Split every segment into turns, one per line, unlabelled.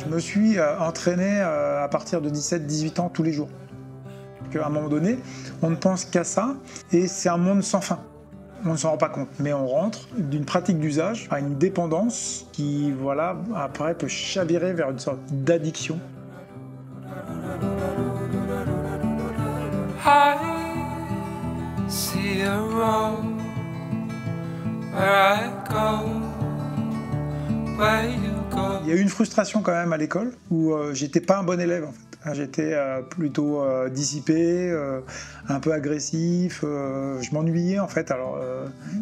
Je me suis entraîné à partir de 17-18 ans tous les jours. À un moment donné, on ne pense qu'à ça et c'est un monde sans fin. On ne s'en rend pas compte, mais on rentre d'une pratique d'usage à une dépendance qui, voilà, après peut chavirer vers une sorte d'addiction.
I see a road where I go, where you go.
Il y a eu une frustration quand même à l'école où j'étais pas un bon élève en fait. J'étais plutôt dissipé, un peu agressif, je m'ennuyais en fait. Alors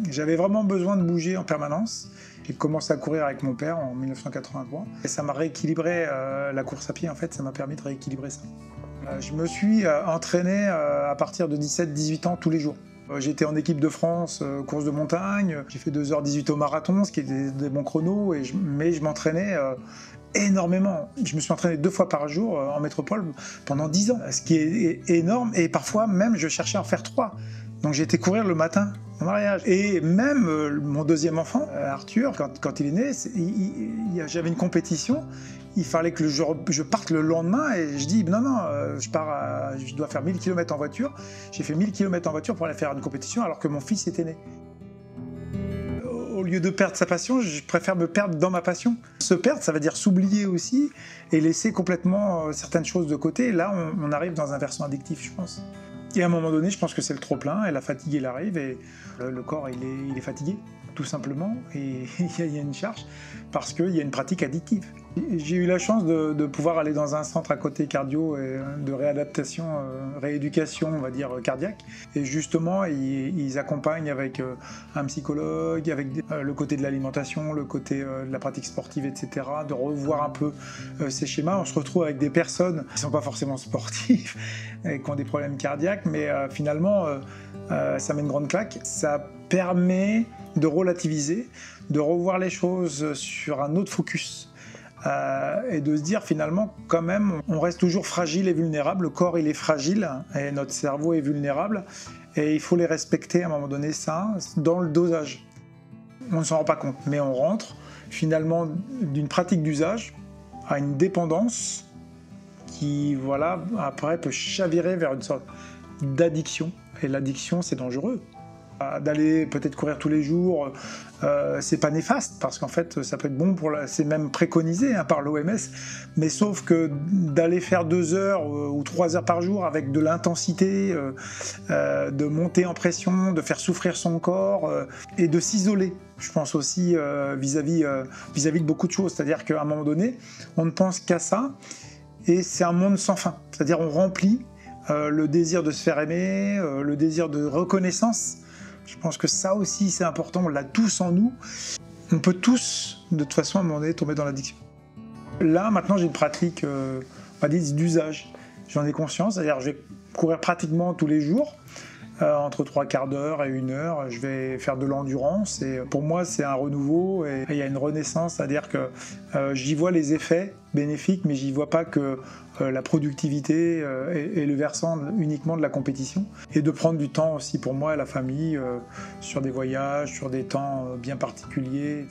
j'avais vraiment besoin de bouger en permanence. J'ai commencé à courir avec mon père en 1983 et ça m'a rééquilibré la course à pied en fait, ça m'a permis de rééquilibrer ça. Je me suis entraîné à partir de 17-18 ans tous les jours. J'étais en équipe de France, course de montagne, j'ai fait 2h18 au marathon, ce qui est des bons chronos, mais je m'entraînais énormément. Je me suis entraîné 2 fois par jour en métropole pendant 10 ans, ce qui est énorme, et parfois même je cherchais à en faire 3. Donc j'ai été courir le matin au mariage. Et même mon deuxième enfant, Arthur, quand il est né, j'avais une compétition, il fallait que je parte le lendemain et je dis non, je dois faire 1000 km en voiture. J'ai fait 1000 km en voiture pour aller faire une compétition alors que mon fils était né. Au lieu de perdre sa passion, je préfère me perdre dans ma passion. Se perdre, ça veut dire s'oublier aussi et laisser complètement certaines choses de côté. Et là, on arrive dans un versant addictif, je pense. Et à un moment donné, je pense que c'est le trop-plein et la fatigue, elle arrive et le corps, il est fatigué, tout simplement. Et il y a une charge parce qu'il y a une pratique addictive. J'ai eu la chance de pouvoir aller dans un centre à côté cardio et de réadaptation, rééducation, on va dire, cardiaque. Et justement, ils accompagnent avec un psychologue, avec le côté de l'alimentation, le côté de la pratique sportive, etc., de revoir un peu ces schémas. On se retrouve avec des personnes qui ne sont pas forcément sportives et qui ont des problèmes cardiaques, mais finalement, ça met une grande claque. Ça permet de relativiser, de revoir les choses sur un autre focus. Et de se dire finalement quand même on reste toujours fragile et vulnérable, le corps il est fragile et notre cerveau est vulnérable et il faut les respecter à un moment donné, ça dans le dosage. On ne s'en rend pas compte, mais on rentre finalement d'une pratique d'usage à une dépendance qui, voilà, après peut chavirer vers une sorte d'addiction, et l'addiction c'est dangereux. D'aller peut-être courir tous les jours, c'est pas néfaste parce qu'en fait ça peut être bon c'est même préconisé par l'OMS, mais sauf que d'aller faire 2 heures ou 3 heures par jour avec de l'intensité, de monter en pression, de faire souffrir son corps et de s'isoler. Je pense aussi vis-à-vis de beaucoup de choses, c'est-à-dire qu'à un moment donné, on ne pense qu'à ça et c'est un monde sans fin. C'est-à-dire on remplit le désir de se faire aimer, le désir de reconnaissance. Je pense que ça aussi c'est important, on l'a tous en nous. On peut tous, de toute façon, à un moment donné, tomber dans l'addiction. Là, maintenant, j'ai une pratique d'usage. J'en ai conscience, c'est-à-dire je vais courir pratiquement tous les jours, entre 3/4 d'heure et 1 heure. Je vais faire de l'endurance et pour moi, c'est un renouveau et il y a une renaissance, c'est-à-dire que j'y vois les effets bénéfiques, mais j'y vois pas que la productivité et le versant uniquement de la compétition, et de prendre du temps aussi pour moi et la famille sur des voyages, sur des temps bien particuliers.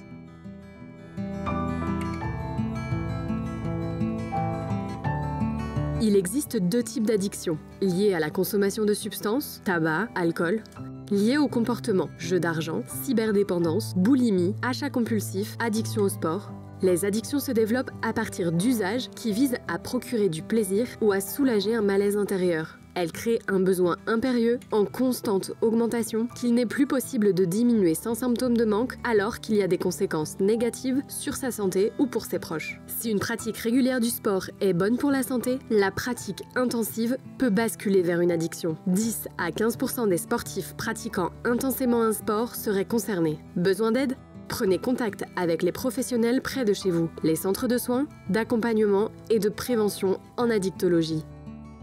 Il existe 2 types d'addictions, liées à la consommation de substances, tabac, alcool, liées au comportement, jeu d'argent, cyberdépendance, boulimie, achat compulsif, addiction au sport. Les addictions se développent à partir d'usages qui visent à procurer du plaisir ou à soulager un malaise intérieur. Elles créent un besoin impérieux, en constante augmentation, qu'il n'est plus possible de diminuer sans symptômes de manque alors qu'il y a des conséquences négatives sur sa santé ou pour ses proches. Si une pratique régulière du sport est bonne pour la santé, la pratique intensive peut basculer vers une addiction. 10 à 15% des sportifs pratiquant intensément un sport seraient concernés. Besoin d'aide ? Prenez contact avec les professionnels près de chez vous, les centres de soins, d'accompagnement et de prévention en addictologie.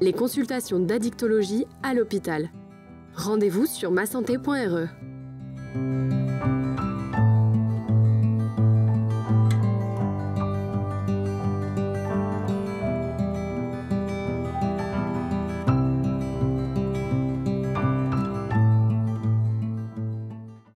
Les consultations d'addictologie à l'hôpital. Rendez-vous sur masanté.re.